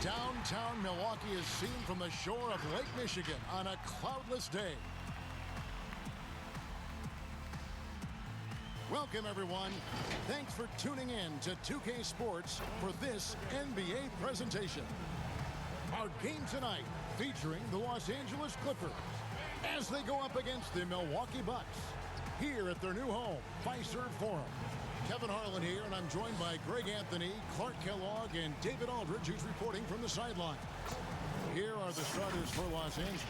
Downtown Milwaukee is seen from the shore of Lake Michigan on a cloudless day. Welcome, everyone. Thanks for tuning in to 2K Sports for this NBA presentation. Our game tonight featuring the Los Angeles Clippers as they go up against the Milwaukee Bucks here at their new home, Fiserv Forum. Kevin Harlan here, and I'm joined by Greg Anthony, Clark Kellogg, and David Aldridge, who's reporting from the sidelines. Here are the starters for Los Angeles.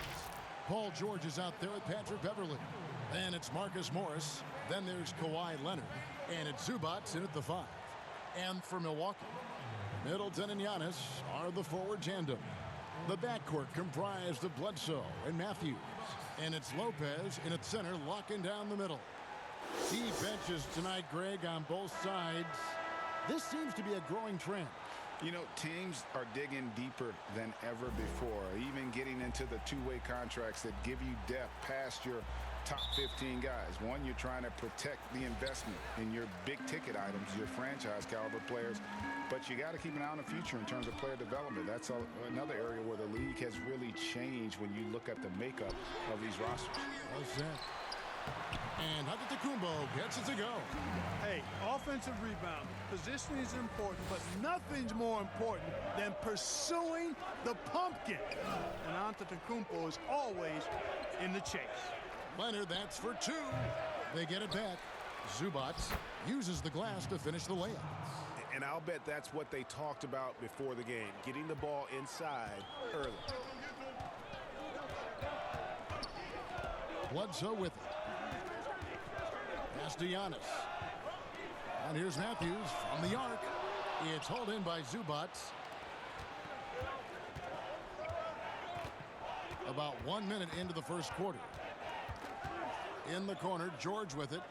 Paul George is out there with Patrick Beverley. Then it's Marcus Morris. Then there's Kawhi Leonard. And it's Zubac in at the 5. And for Milwaukee, Middleton and Giannis are the forward tandem. The backcourt comprised of Bledsoe and Matthews. And it's Lopez in at center, locking down the middle. Deep benches tonight, Greg, on both sides. This seems to be a growing trend. You know, teams are digging deeper than ever before, even getting into the two-way contracts that give you depth past your top 15 guys. One, you're trying to protect the investment in your big-ticket items, your franchise-caliber players, but you got to keep an eye on the future in terms of player development. That's another area where the league has really changed when you look at the makeup of these rosters. Well said. And Antetokounmpo gets it to go. Hey, offensive rebound. Positioning is important, but nothing's more important than pursuing the pumpkin. And Antetokounmpo is always in the chase. Leonard, that's for 2. They get it back. Zubac uses the glass to finish the layup. And I'll bet that's what they talked about before the game, getting the ball inside early. Bledsoe with it. Pass to Giannis. And here's Matthews from the arc. It's hauled in by Zubac. About 1 minute into the first quarter. In the corner, George with it.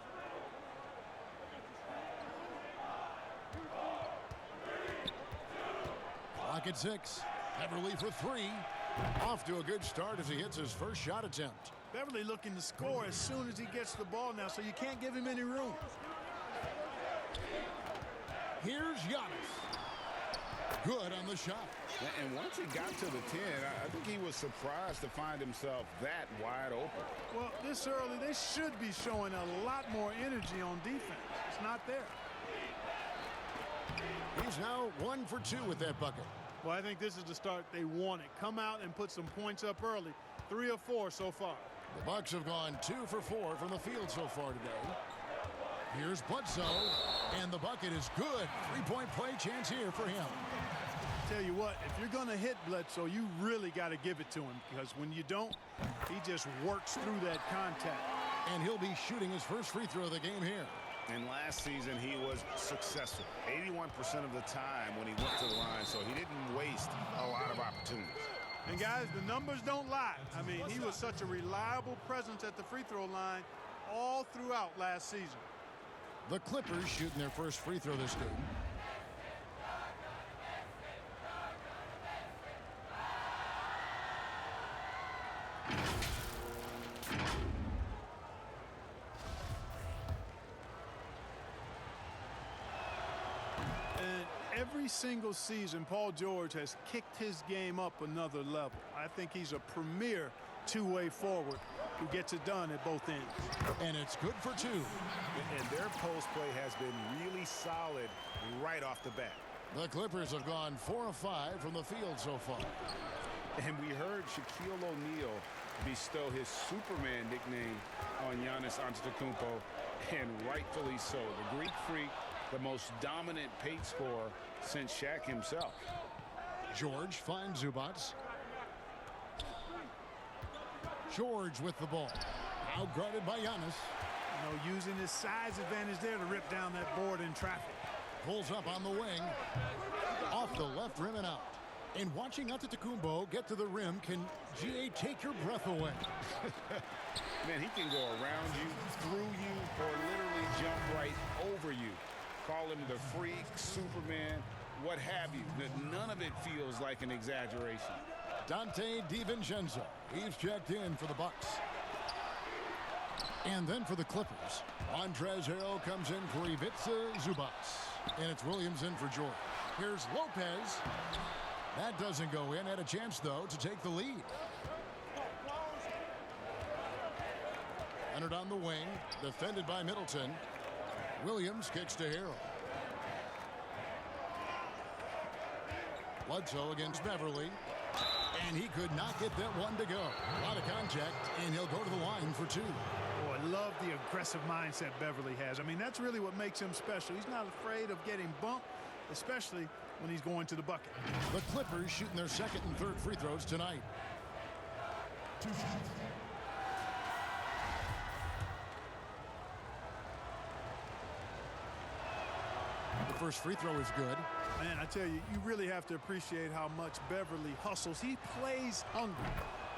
Clock at 6. Beverley for 3. Off to a good start as he hits his first shot attempt. Beverley looking to score as soon as he gets the ball now, so you can't give him any room. Here's Giannis. Good on the shot. And once he got to the 10, I think he was surprised to find himself that wide open. Well, this early, they should be showing a lot more energy on defense. It's not there. He's now 1 for 2 with that bucket. Well, I think this is the start they wanted. Come out and put some points up early. 3 of 4 so far. The Bucks have gone 2 for 4 from the field so far today. Here's Bledsoe, and the bucket is good. 3-point play chance here for him. Tell you what, if you're going to hit Bledsoe, you really got to give it to him, because when you don't, he just works through that contact. And he'll be shooting his first free throw of the game here. And last season, he was successful 81% of the time when he went to the line, so he didn't waste a lot of opportunities. And, guys, the numbers don't lie. I mean, he was such a reliable presence at the free throw line all throughout last season. The Clippers shooting their first free throw this game. Every single season, Paul George has kicked his game up another level. I think he's a premier two-way forward who gets it done at both ends. And it's good for 2. And their post play has been really solid right off the bat. The Clippers have gone 4 of 5 from the field so far. And we heard Shaquille O'Neal bestow his Superman nickname on Giannis Antetokounmpo, and rightfully so. The Greek Freak, the most dominant paint scorer since Shaq himself. George finds Zubac. George with the ball. Now guarded by Giannis. You know, using his size advantage there to rip down that board in traffic. Pulls up on the wing. Off the left rim and out. And watching Antetokounmpo get to the rim can, GA, take your breath away. Man, he can go around you, through you, or literally jump right over you. Call him the freak, Superman, what have you. None of it feels like an exaggeration. Dante DiVincenzo. He's checked in for the Bucks. And then for the Clippers, Montrezl Harrell comes in for Ivica Zubac. And it's Williams in for George. Here's Lopez. That doesn't go in. Had a chance, though, to take the lead. Leonard on the wing, defended by Middleton. Williams kicks to Harrell. Bledsoe against Beverly. And he could not get that one to go. A lot of contact, and he'll go to the line for two. Oh, I love the aggressive mindset Beverly has. I mean, that's really what makes him special. He's not afraid of getting bumped, especially when he's going to the bucket. The Clippers shooting their second and third free throws tonight. The first free throw is good. Man, I tell you, you really have to appreciate how much Beverly hustles. He plays hungry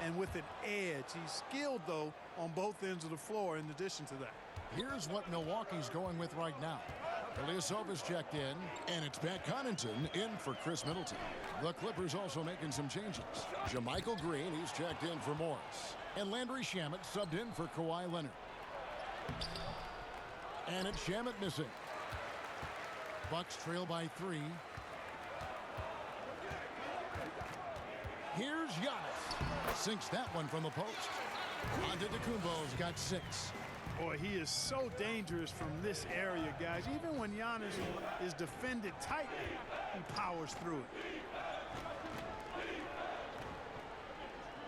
and with an edge. He's skilled, though, on both ends of the floor in addition to that. Here's what Milwaukee's going with right now. Ilyasova's checked in, and it's Pat Connaughton in for Chris Middleton. The Clippers also making some changes. Jermichael Green, he's checked in for Morris. And Landry Shamet subbed in for Kawhi Leonard. And it's Shamet missing. Bucks trail by 3. Here's Giannis. Sinks that one from the post. Antetokounmpo's got 6. Boy, he is so dangerous from this area, guys. Even when Giannis is defended tightly, he powers through it.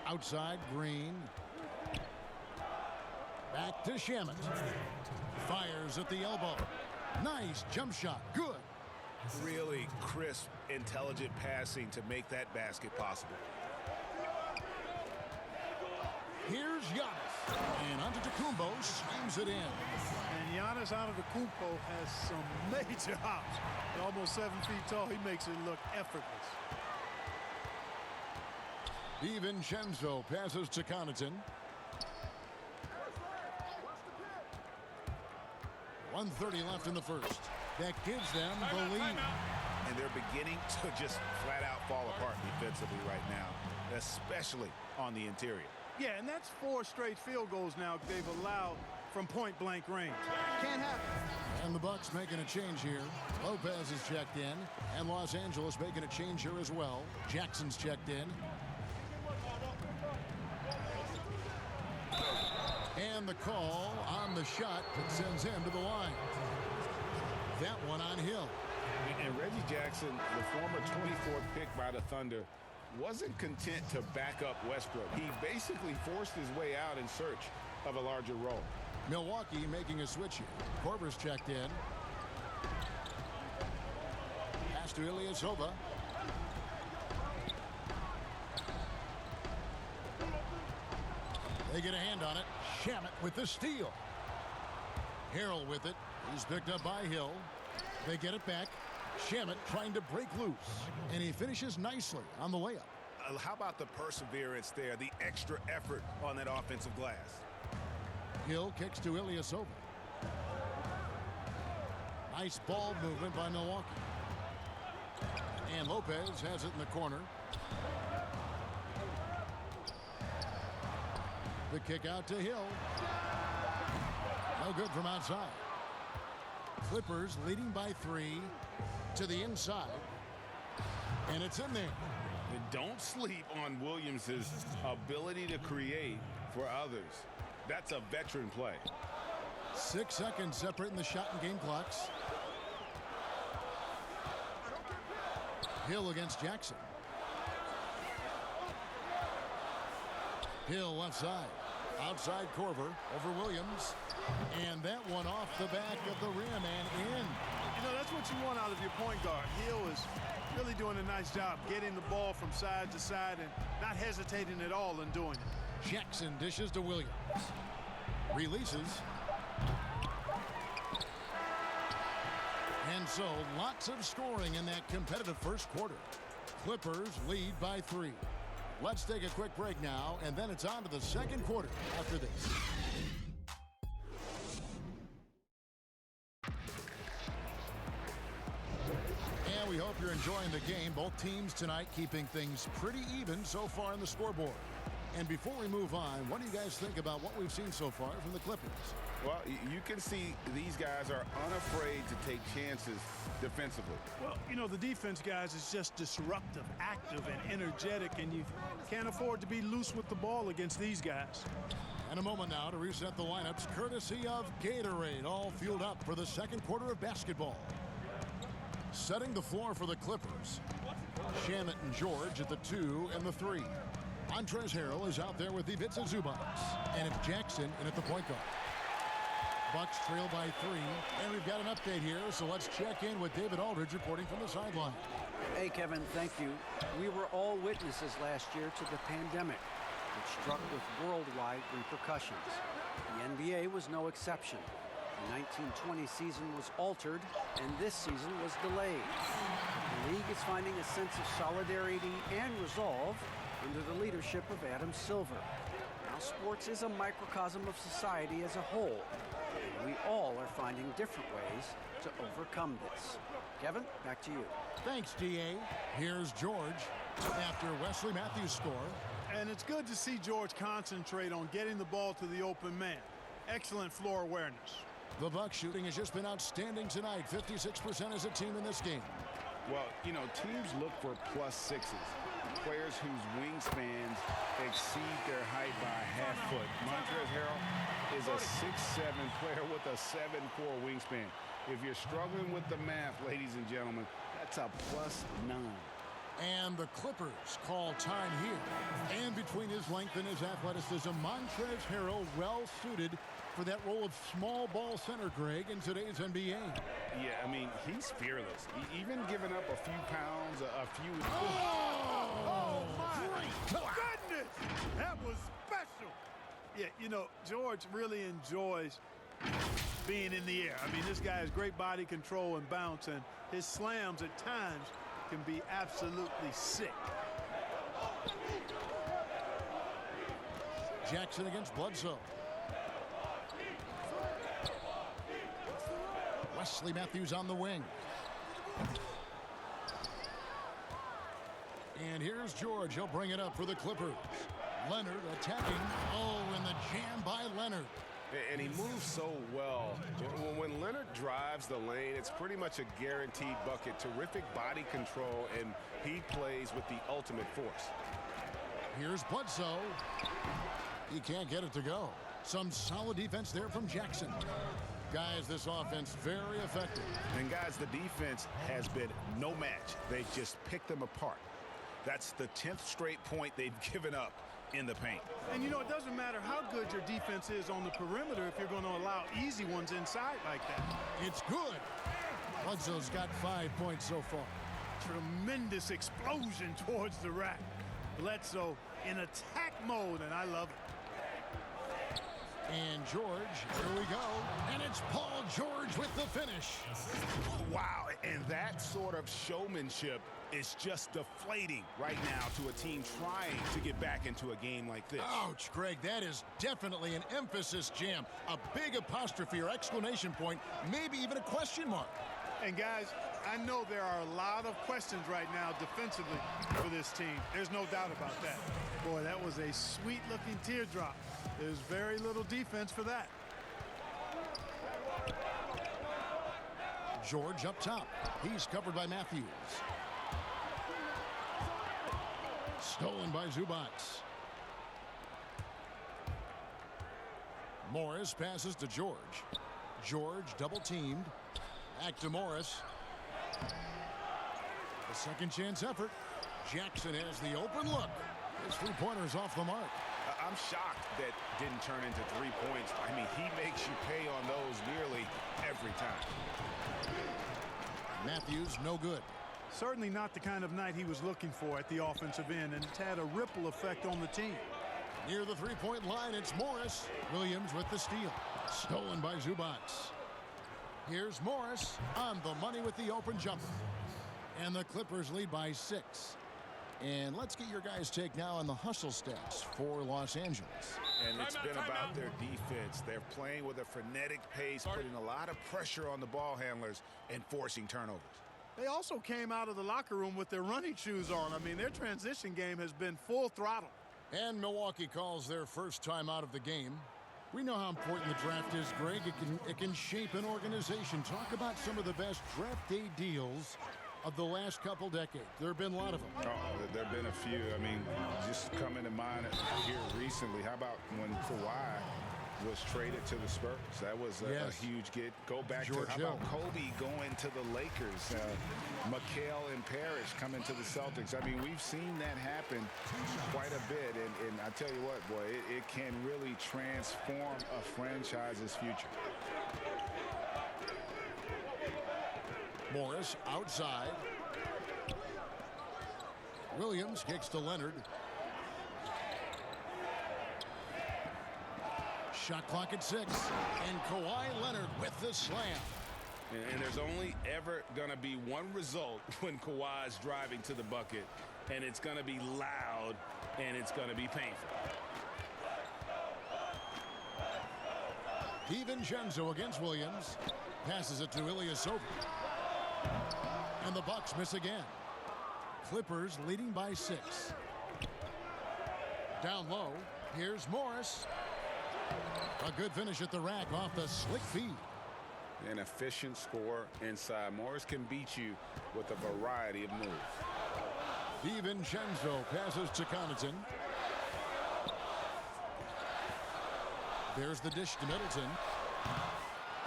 Outside, Green. Back to Shamet. Fires at the elbow. Nice jump shot. Good. Really crisp, intelligent passing to make that basket possible. Here's Giannis. And Antetokounmpo slams it in. And Giannis Antetokounmpo has some major hops. At almost 7 feet tall, he makes it look effortless. DiVincenzo passes to Connaughton. 1:30 left in the first. That gives them the lead. And they're beginning to just flat out fall apart defensively right now, especially on the interior. Yeah, and that's 4 straight field goals now they've allowed from point-blank range. Can't happen. And the Bucks making a change here. Lopez is checked in, and Los Angeles making a change here as well. Jackson's checked in. And the call on the shot that sends him to the line. That one on Hill. And Reggie Jackson, the former 24th pick by the Thunder, wasn't content to back up Westbrook. He basically forced his way out in search of a larger role. Milwaukee making a switch here. Korver's checked in. Pass to Ilyasova. They get a hand on it. Shamet with the steal. Harrell with it. He's picked up by Hill. They get it back. Shamet trying to break loose. And he finishes nicely on the layup. How about the perseverance there, the extra effort on that offensive glass? Hill kicks to Ilyasova. Nice ball movement by Milwaukee. And Lopez has it in the corner. The kick out to Hill. No good from outside. Clippers leading by 3 to the inside. And it's in there. And don't sleep on Williams' ability to create for others. That's a veteran play. 6 seconds separating the shot and game clocks. Hill against Jackson. Hill left side. Outside Korver over Williams. And that one off the back of the rim and in. You know, that's what you want out of your point guard. Hill is really doing a nice job getting the ball from side to side and not hesitating at all in doing it. Jackson dishes to Williams. Releases. And so lots of scoring in that competitive first quarter. Clippers lead by 3. Let's take a quick break now, and then it's on to the second quarter after this. And we hope you're enjoying the game. Both teams tonight keeping things pretty even so far on the scoreboard. And before we move on, what do you guys think about what we've seen so far from the Clippers? Well, you can see these guys are unafraid to take chances defensively. Well, you know, the defense, guys, is just disruptive, active, and energetic, and you can't afford to be loose with the ball against these guys. And a moment now to reset the lineups, courtesy of Gatorade, all fueled up for the second quarter of basketball. Setting the floor for the Clippers, Shamit and George at the 2 and the 3. Montrezl Harrell is out there with Ivica Zubac, and it's Jackson in at the point guard. Bucks trail by 3, and we've got an update here, so let's check in with David Aldridge reporting from the sideline. Hey, Kevin, thank you. We were all witnesses last year to the pandemic, which struck with worldwide repercussions. The NBA was no exception. The 1920 season was altered, and this season was delayed. The league is finding a sense of solidarity and resolve under the leadership of Adam Silver. Now, sports is a microcosm of society as a whole, and we all are finding different ways to overcome this. Kevin, back to you. Thanks, D.A. Here's George after Wesley Matthews' score. And it's good to see George concentrate on getting the ball to the open man. Excellent floor awareness. The Bucks shooting has just been outstanding tonight. 56% as a team in this game. Well, you know, teams look for +6s. Players whose wingspans exceed their height by a half foot. Montrezl Harrell is a 6'7" player with a 7'4" wingspan. If you're struggling with the math, ladies and gentlemen, that's a +9. And the Clippers call time here. And between his length and his athleticism, Montrezl Harrell well suited for that role of small ball center, Greg, in today's NBA. Yeah, I mean, he's fearless. Even giving up a few pounds, a few... Oh my goodness! That was special. Yeah, you know, George really enjoys being in the air. I mean, this guy has great body control and bounce, and his slams at times can be absolutely sick. Jackson against Bledsoe. Wesley Matthews on the wing. And here's George. He'll bring it up for the Clippers. Leonard attacking. Oh, and the jam by Leonard. And he moves so well. When Leonard drives the lane, it's pretty much a guaranteed bucket. Terrific body control, and he plays with the ultimate force. Here's Bledsoe. He can't get it to go. Some solid defense there from Jackson. Guys, this offense very effective. And guys, the defense has been no match. They've just picked them apart. That's the 10th straight point they've given up in the paint. And you know, it doesn't matter how good your defense is on the perimeter if you're going to allow easy ones inside like that. It's good. Bledsoe's got 5 points so far. Tremendous explosion towards the rack. Bledsoe in attack mode, and I love it. And George, here we go. And it's Paul George with the finish. Wow, and that sort of showmanship is just deflating right now to a team trying to get back into a game like this. Ouch, Greg, that is definitely an emphasis jam. A big apostrophe or exclamation point, maybe even a question mark. And guys, I know there are a lot of questions right now defensively for this team. There's no doubt about that. Boy, that was a sweet-looking teardrop. There's very little defense for that. George up top. He's covered by Matthews. Stolen by Zubac. Morris passes to George. George double teamed. Back to Morris. A second chance effort. Jackson has the open look. His three-pointer's off the mark. I'm shocked that didn't turn into 3 points. I mean, he makes you pay on those nearly every time. Matthews, no good. Certainly not the kind of night he was looking for at the offensive end, and it's had a ripple effect on the team. Near the three-point line, it's Morris. Williams with the steal. Stolen by Zubac. Here's Morris on the money with the open jumper. And the Clippers lead by 6. And let's get your guys' take now on the hustle stats for Los Angeles. And it's been about their defense. They're playing with a frenetic pace, putting a lot of pressure on the ball handlers and forcing turnovers. They also came out of the locker room with their running shoes on. I mean, their transition game has been full throttle. And Milwaukee calls their first time out of the game. We know how important the draft is, Greg. It can shape an organization. Talk about some of the best draft day deals of the last couple decades. There have been a lot of them. Oh, there have been a few. I mean, just coming to mind here recently. How about when Kawhi was traded to the Spurs? That was a huge get. Go back George to, how about Kobe going to the Lakers? Mikal and Parrish coming to the Celtics. I mean, we've seen that happen quite a bit. And I tell you what, boy, it can really transform a franchise's future. Morris outside. Williams kicks to Leonard. Shot clock at 6. And Kawhi Leonard with the slam. And there's only ever going to be one result when Kawhi's driving to the bucket, and it's going to be loud, and it's going to be painful. DiVincenzo against Williams. Passes it to Ilyasova. And the Bucks miss again. Clippers leading by 6. Down low, here's Morris. A good finish at the rack off the slick feed. An efficient score inside. Morris can beat you with a variety of moves. DiVincenzo passes to Connaughton. There's the dish to Middleton.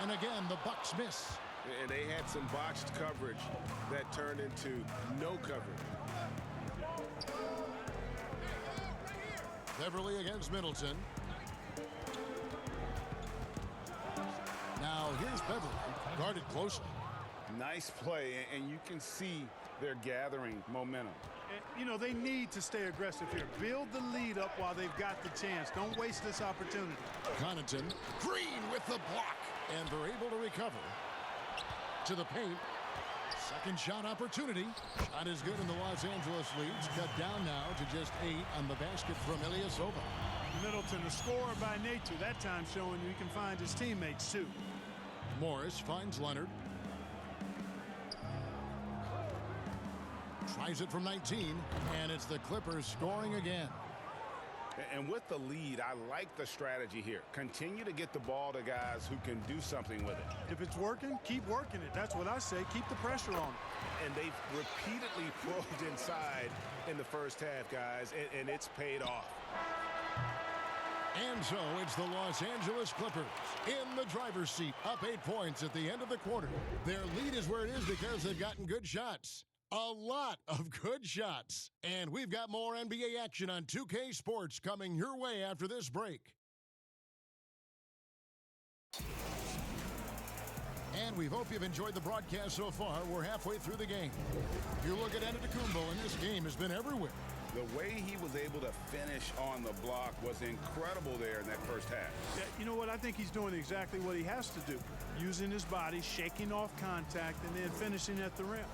And again, the Bucks miss. And they had some botched coverage that turned into no coverage. Beverly against Middleton. Now here's Beverly, guarded closely. Nice play, and you can see they're gathering momentum. And, you know, they need to stay aggressive here. Build the lead up while they've got the chance. Don't waste this opportunity. Connaughton, Green with the block. And they're able to recover. To the paint. Second shot opportunity. Shot is good, and the Los Angeles leads cut down now to just 8 on the basket from Ilyasova. Middleton, a scorer by nature, that time showing you he can find his teammates too. Morris finds Leonard. Tries it from 19, and it's the Clippers scoring again. And with the lead, I like the strategy here. Continue to get the ball to guys who can do something with it. If it's working, keep working it. That's what I say. Keep the pressure on it. And they've repeatedly probed inside in the first half, guys, and it's paid off. And so it's the Los Angeles Clippers in the driver's seat, up 8 points at the end of the quarter. Their lead is where it is because they've gotten good shots. A lot of good shots. And we've got more NBA action on 2K Sports coming your way after this break. And we hope you've enjoyed the broadcast so far. We're halfway through the game. If you look at Antetokounmpo, and this game has been everywhere. The way he was able to finish on the block was incredible there in that first half. Yeah, you know what? I think he's doing exactly what he has to do. Using his body, shaking off contact, and then finishing at the rim.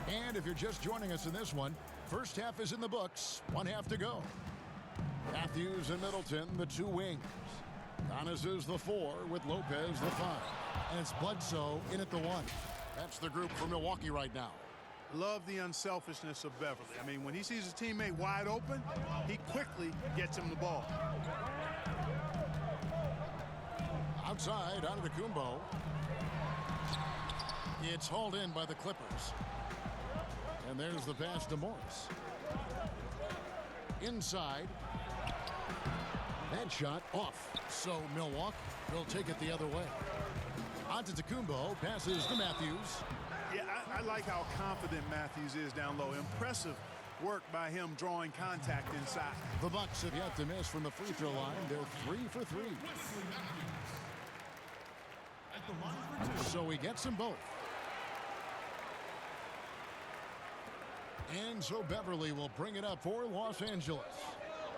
And if you're just joining us in this one, first half is in the books. 1 half to go. Matthews and Middleton, the 2 wings. Giannis is the 4 with Lopez the 5. And it's Bledsoe in at the 1. That's the group for Milwaukee right now. Love the unselfishness of Beverly. I mean, when he sees his teammate wide open, he quickly gets him the ball. Outside, Antetokounmpo. It's hauled in by the Clippers. And there's the pass to Morris. Inside. That shot off. So Milwaukee will take it the other way. Antetokounmpo passes to Matthews. Yeah, I like how confident Matthews is down low. Impressive work by him drawing contact inside. The Bucks have yet to miss from the free throw line. They're 3 for 3. So he gets them both. And so Beverly will bring it up for Los Angeles.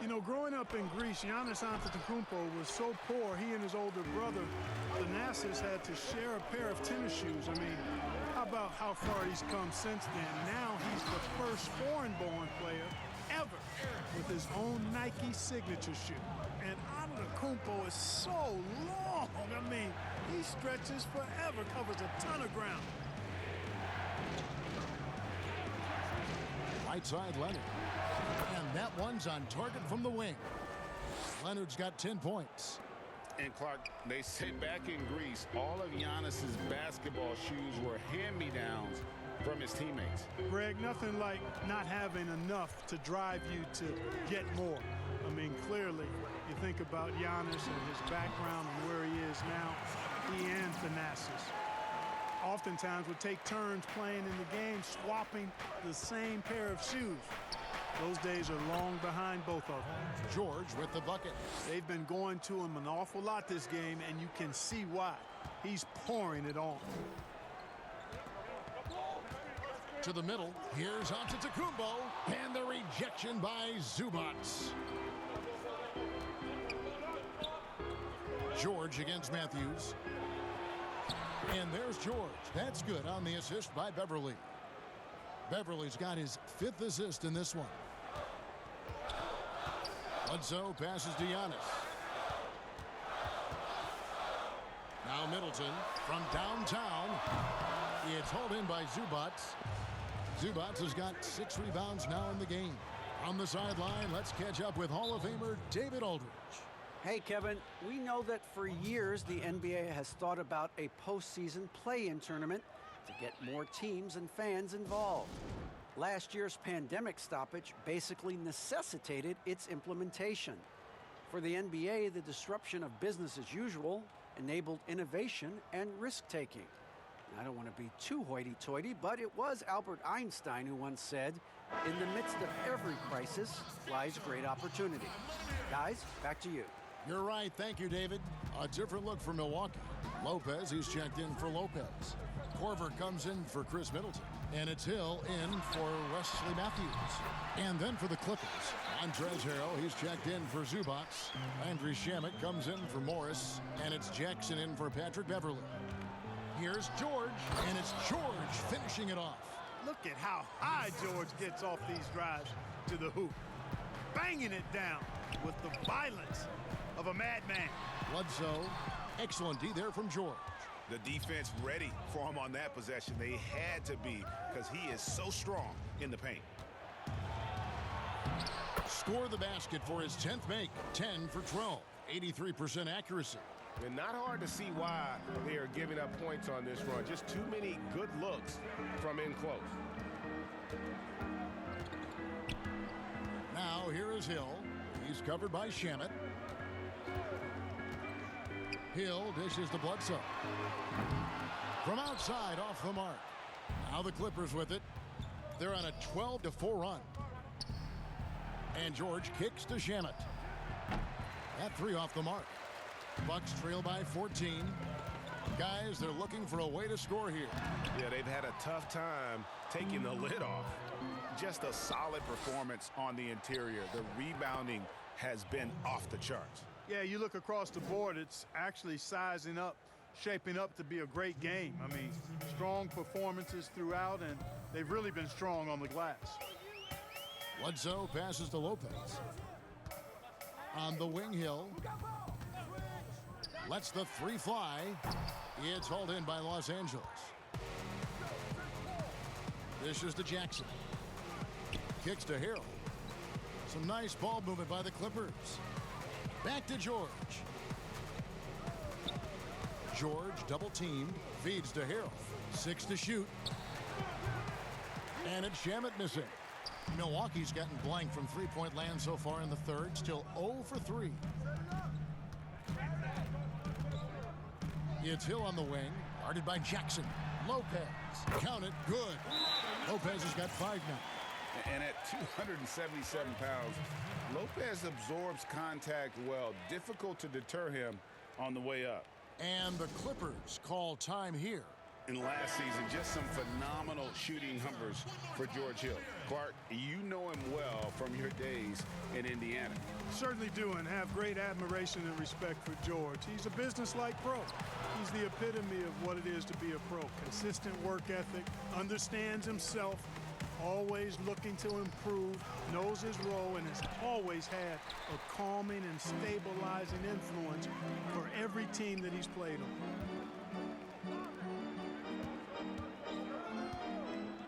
You know, growing up in Greece, Giannis Antetokounmpo was so poor, he and his older brother, Thanasis, had to share a pair of tennis shoes. I mean, how about how far he's come since then? Now he's the first foreign-born player ever with his own Nike signature shoe. And Antetokounmpo is so long. I mean, he stretches forever, covers a ton of ground. Right side Leonard. And that one's on target from the wing. Leonard's got 10 points. And Clark, they say back in Greece, all of Giannis's basketball shoes were hand-me-downs from his teammates. Greg, nothing like not having enough to drive you to get more. I mean, clearly, you think about Giannis and his background and where he is now, he and Thanasis oftentimes would take turns playing in the game, swapping the same pair of shoes. Those days are long behind both of them. George with the bucket. They've been going to him an awful lot this game, and you can see why. He's pouring it on. To the middle. Here's Antetokounmpo. And the rejection by Zubac. George against Matthews. And there's George. That's good on the assist by Beverly. Beverly's got his 5th assist in this one. Bledsoe passes to Giannis. Now Middleton from downtown. It's hauled in by Zubac. Zubac has got 6 rebounds now in the game. On the sideline, let's catch up with Hall of Famer David Aldridge. Hey, Kevin, we know that for years the NBA has thought about a postseason play-in tournament to get more teams and fans involved. Last year's pandemic stoppage basically necessitated its implementation. For the NBA, the disruption of business as usual enabled innovation and risk-taking. I don't want to be too hoity-toity, but it was Albert Einstein who once said, "In the midst of every crisis lies great opportunity." Guys, back to you. You're right. Thank you, David. A different look for Milwaukee. Lopez, he's checked in for Lopez. Korver comes in for Chris Middleton. And it's Hill in for Wesley Matthews. And then for the Clippers, Montrezl Harrell, he's checked in for Zubac. Landry Shamet comes in for Morris. And it's Jackson in for Patrick Beverly. Here's George, and it's George finishing it off. Look at how high George gets off these drives to the hoop. Banging it down with the violence of a madman. Bledsoe, excellent D there from George. The defense ready for him on that possession. They had to be because he is so strong in the paint. Score the basket for his 10th make. 10 for 12. 83% accuracy. And not hard to see why they are giving up points on this run. Just too many good looks from in close. Now here is Hill. He's covered by Shamet. Hill dishes to Bledsoe. From outside, off the mark. Now the Clippers with it. They're on a 12-4 run. And George kicks to Shamet. That 3 off the mark. Bucks trail by 14. Guys, they're looking for a way to score here. Yeah, they've had a tough time taking the lid off. Just a solid performance on the interior. The rebounding has been off the charts. Yeah, you look across the board, it's actually sizing up, shaping up to be a great game. I mean, strong performances throughout, and they've really been strong on the glass. Bledsoe passes to Lopez. On the wing, Hill. Lets the 3 fly. It's hauled in by Los Angeles. Dishes to Jackson. Kicks to Harrell. Some nice ball movement by the Clippers. Back to George. George double teamed. Feeds to Harrell. 6 to shoot. And it's Shamet missing. Milwaukee's gotten blank from three-point land so far in the third. Still 0 for 3. It's Hill on the wing. Guarded by Jackson. Lopez. Count it. Good. Lopez has got 5 now. And at 277 pounds, Lopez absorbs contact well. Difficult to deter him on the way up. And the Clippers call time here. In last season, just some phenomenal shooting numbers for George Hill. Clark, you know him well from your days in Indiana. Certainly do, and have great admiration and respect for George. He's a business-like pro. He's the epitome of what it is to be a pro. Consistent work ethic, understands himself, always looking to improve, knows his role, and has always had a calming and stabilizing influence for every team that he's played on.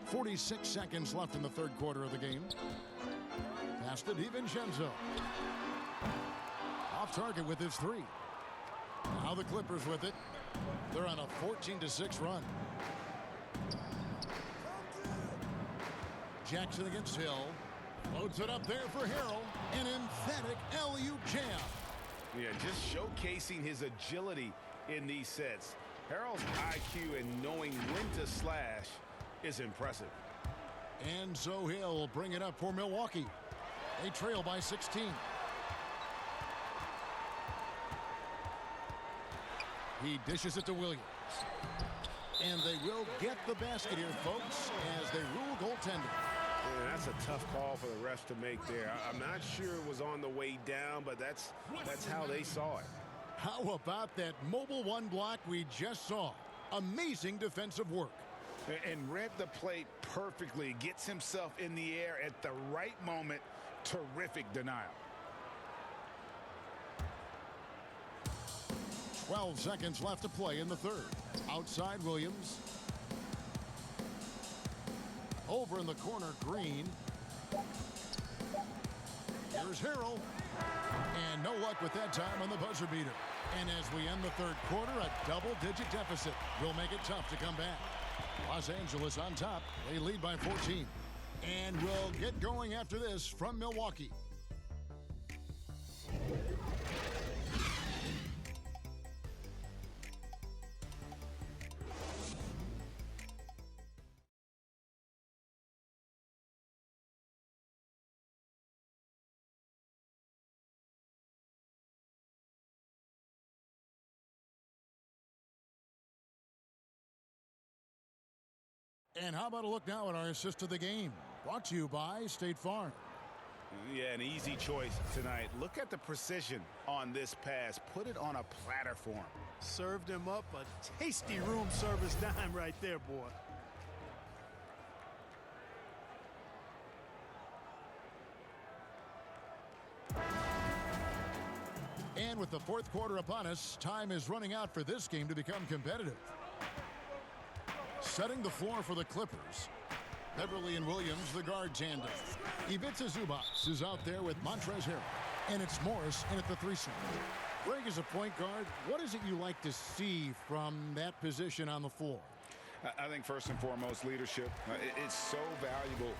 46 seconds left in the third quarter of the game. Pass to DiVincenzo. Off target with his 3. Now the Clippers with it. They're on a 14-6 run. Jackson against Hill. Loads it up there for Harrell. An emphatic alley-oop jam. Yeah, just showcasing his agility in these sets. Harrell's IQ and knowing when to slash is impressive. And so Hill will bring it up for Milwaukee. They trail by 16. He dishes it to Williams. And they will get the basket here, folks, as they rule goaltending. Yeah, that's a tough call for the refs to make there. I'm not sure it was on the way down, but that's how they saw it. How about that mobile 1 block we just saw? Amazing defensive work. And read the plate perfectly. Gets himself in the air at the right moment. Terrific denial. 12 seconds left to play in the third. Outside Williams. Over in the corner, Green. Here's Harrell. And no luck with that time on the buzzer beater. And as we end the third quarter, a double-digit deficit will make it tough to come back. Los Angeles on top. They lead by 14. And we'll get going after this from Milwaukee. And how about a look now at our assist of the game? Brought to you by State Farm. Yeah, an easy choice tonight. Look at the precision on this pass. Put it on a platter for him. Served him up a tasty room service dime right there, boy. And with the fourth quarter upon us, time is running out for this game to become competitive. Setting the floor for the Clippers. Beverly and Williams, the guard tandem. Ivica Zubac is out there with Montrezl Harrell. And it's Morris in at the 3 slot. Greg, as a point guard, what is it you like to see from that position on the floor? I think first and foremost, leadership. It's so valuable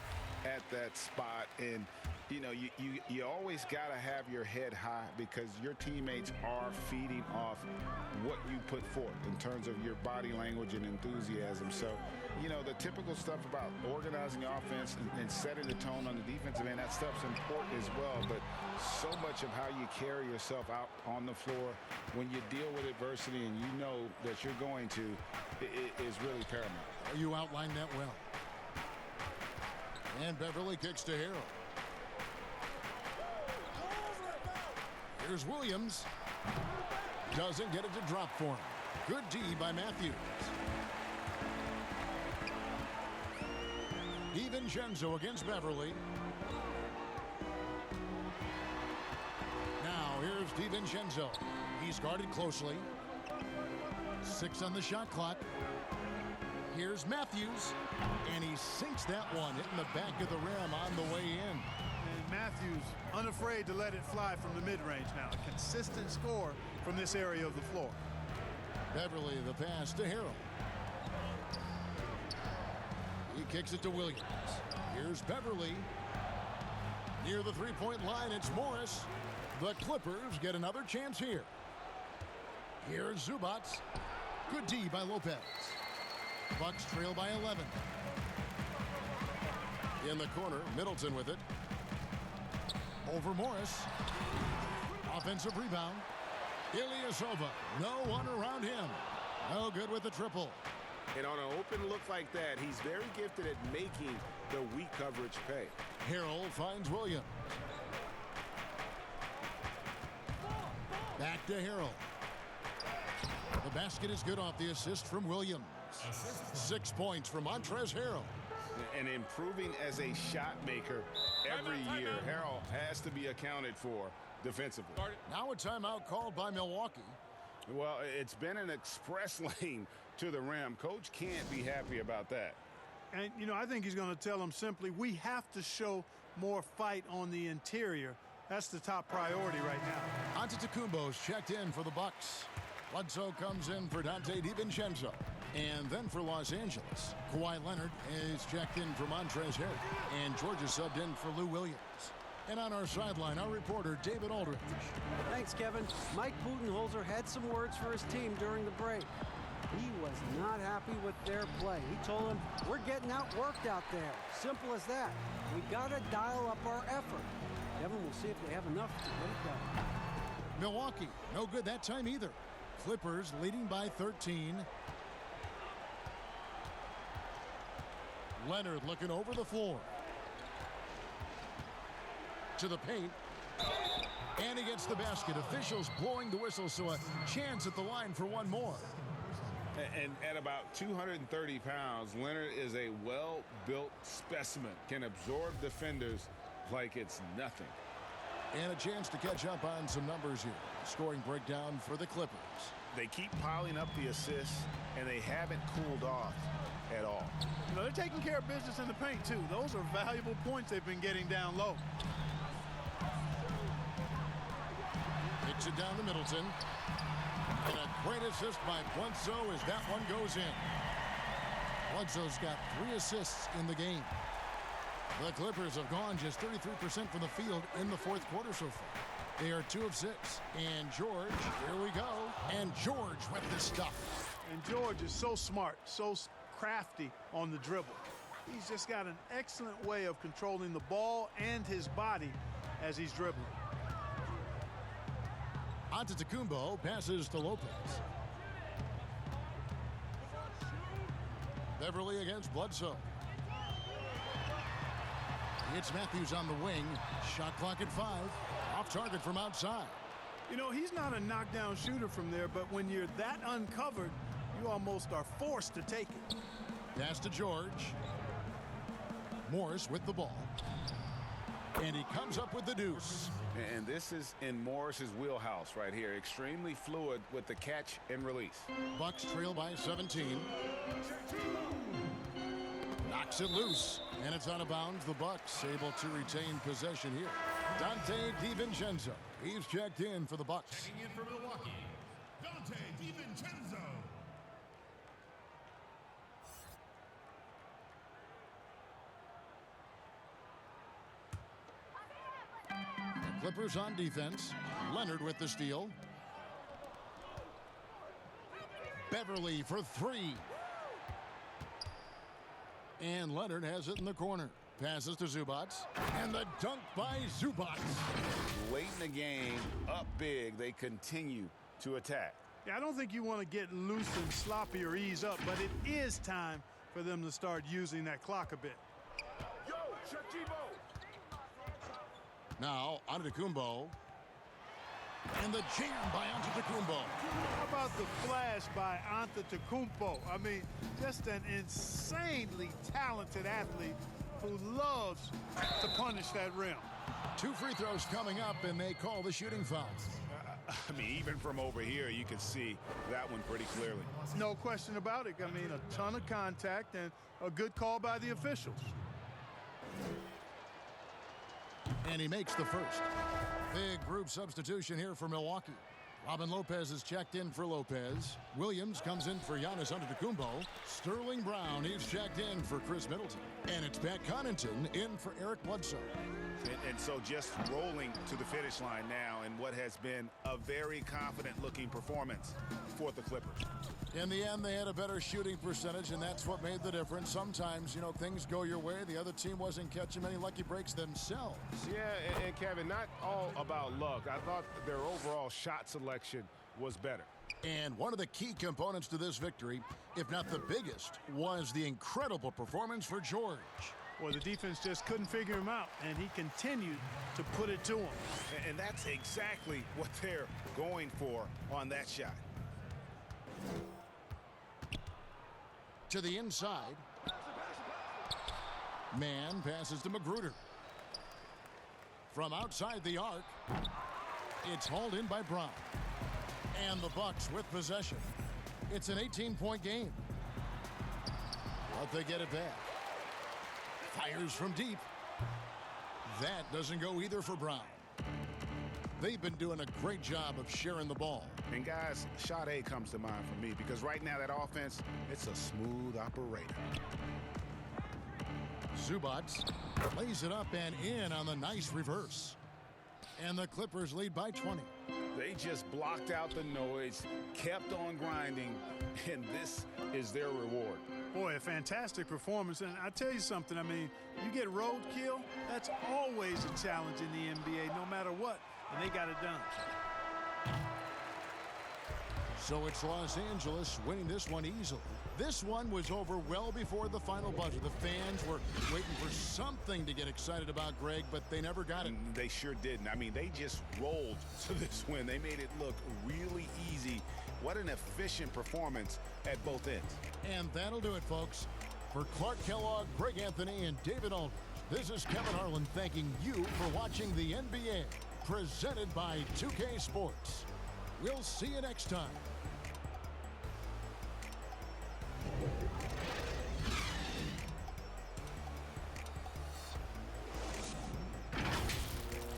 at that spot. And, you know, you always got to have your head high because your teammates are feeding off what you put forth in terms of your body language and enthusiasm. So, you know, the typical stuff about organizing offense and setting the tone on the defensive end, that stuff's important as well. But so much of how you carry yourself out on the floor when you deal with adversity and you know that you're going to is really paramount. You outlined that well. And Beverly kicks to Harrell. Here's Williams. Doesn't get it to drop for him. Good D by Matthews. DiVincenzo against Beverly. Now here's DiVincenzo. He's guarded closely. 6 on the shot clock. Here's Matthews. And he sinks that one, hitting the back of the rim on the way in. And Matthews unafraid to let it fly from the mid-range now. A consistent score from this area of the floor. Beverly the pass to Harrell. He kicks it to Williams. Here's Beverly. Near the three-point line, it's Morris. The Clippers get another chance here. Here's Zubac. Good D by Lopez. Bucks trail by 11. In the corner, Middleton with it. Over Morris. Offensive rebound. Ilyasova. No one around him. No good with the triple. And on an open look like that, he's very gifted at making the weak coverage pay. Harrell finds Williams. Back to Harrell. The basket is good off the assist from Williams. 6 points from Montrezl Harrell. And improving as a shot maker every year. Harrell has to be accounted for defensively. Now a timeout called by Milwaukee. Well, it's been an express lane to the rim. Coach can't be happy about that. And, you know, I think he's going to tell them simply, we have to show more fight on the interior That's the top priority right now. Antetokounmpo's checked in for the Bucks. Bledsoe comes in for Dante DiVincenzo. And then for Los Angeles, Kawhi Leonard is checked in for Montrezl Harrell. And George is subbed in for Lou Williams. And on our sideline, our reporter, David Aldridge. Thanks, Kevin. Mike Budenholzer had some words for his team during the break. He was not happy with their play. He told them, we're getting outworked out there. Simple as that. We got to dial up our effort. Kevin, we'll see if they have enough to get it done. Milwaukee, no good that time either. Clippers leading by 13. Leonard looking over the floor. To the paint. And he gets the basket. Officials blowing the whistle, so a chance at the line for one more. And at about 230 pounds, Leonard is a well-built specimen. Can absorb defenders like it's nothing. And a chance to catch up on some numbers here. Scoring breakdown for the Clippers. They keep piling up the assists, and they haven't cooled off at all. You know, they're taking care of business in the paint, too. Those are valuable points they've been getting down low. Kicks it down to Middleton. And a great assist by Bledsoe as that one goes in. Bledsoe's got 3 assists in the game. The Clippers have gone just 33% from the field in the fourth quarter so far. They are 2 of 6. And George, here we go. And George with the stuff. And George is so smart, so crafty on the dribble. He's just got an excellent way of controlling the ball and his body as he's dribbling. Antetokounmpo passes to Lopez. Beverly against Bledsoe. It's Matthews on the wing. Shot clock at 5. Off target from outside. You know, he's not a knockdown shooter from there, but when you're that uncovered, you almost are forced to take it. Pass to George. Morris with the ball. And he comes up with the deuce. And this is in Morris's wheelhouse right here. Extremely fluid with the catch and release. Bucks trail by 17. Knocks it loose. And it's out of bounds. The Bucks able to retain possession here. Dante DiVincenzo. He's checked in for the Bucks. Checking in for Milwaukee, Dante DiVincenzo. The Clippers on defense. Leonard with the steal. Beverly for 3. And Leonard has it in the corner. Passes to Zubac. And the dunk by Zubac. Late in the game, up big, they continue to attack. Yeah, I don't think you want to get loose and sloppy or ease up, but it is time for them to start using that clock a bit. Yo, Shachibo! Now, Antetokounmpo. And the jam by Antetokounmpo. How about the flash by Antetokounmpo? I mean, just an insanely talented athlete who loves to punish that rim. 2 free throws coming up, and they call the shooting foul. I mean, even from over here, you can see that one pretty clearly. No question about it. I mean, a ton of contact and a good call by the officials. And he makes the first. Big group substitution here for Milwaukee. Robin Lopez is checked in for Lopez. Williams comes in for Giannis Antetokounmpo. Sterling Brown, he's checked in for Chris Middleton. And it's Pat Connaughton in for Eric Bledsoe. And so just rolling to the finish line now in what has been a very confident-looking performance for the Clippers. In the end, they had a better shooting percentage, and that's what made the difference. Sometimes, you know, things go your way. The other team wasn't catching many lucky breaks themselves. Yeah, and Kevin, not all about luck. I thought their overall shot selection was better. And one of the key components to this victory, if not the biggest, was the incredible performance for George. Well, the defense just couldn't figure him out, and he continued to put it to him. And that's exactly what they're going for on that shot. To the inside. Man passes to Magruder. From outside the arc, it's hauled in by Brown. And the Bucks with possession. It's an 18-point game. But they get it back. Fires from deep. That doesn't go either for Brown. They've been doing a great job of sharing the ball. And guys, shot A comes to mind for me because right now that offense, it's a smooth operator. Zubac lays it up and in on the nice reverse. And the Clippers lead by 20. They just blocked out the noise, kept on grinding, and this is their reward. Boy, a fantastic performance. And I tell you something, I mean, you get roadkill, that's always a challenge in the NBA, no matter what. And they got it done. So it's Los Angeles winning this one easily. This one was over well before the final buzzer. The fans were waiting for something to get excited about, Greg, but they never got it. They sure didn't. I mean, they just rolled to this win. They made it look really easy. What an efficient performance at both ends. And that'll do it, folks. For Clark Kellogg, Greg Anthony, and David Aldridge, this is Kevin Harlan thanking you for watching the NBA, presented by 2K Sports. We'll see you next time.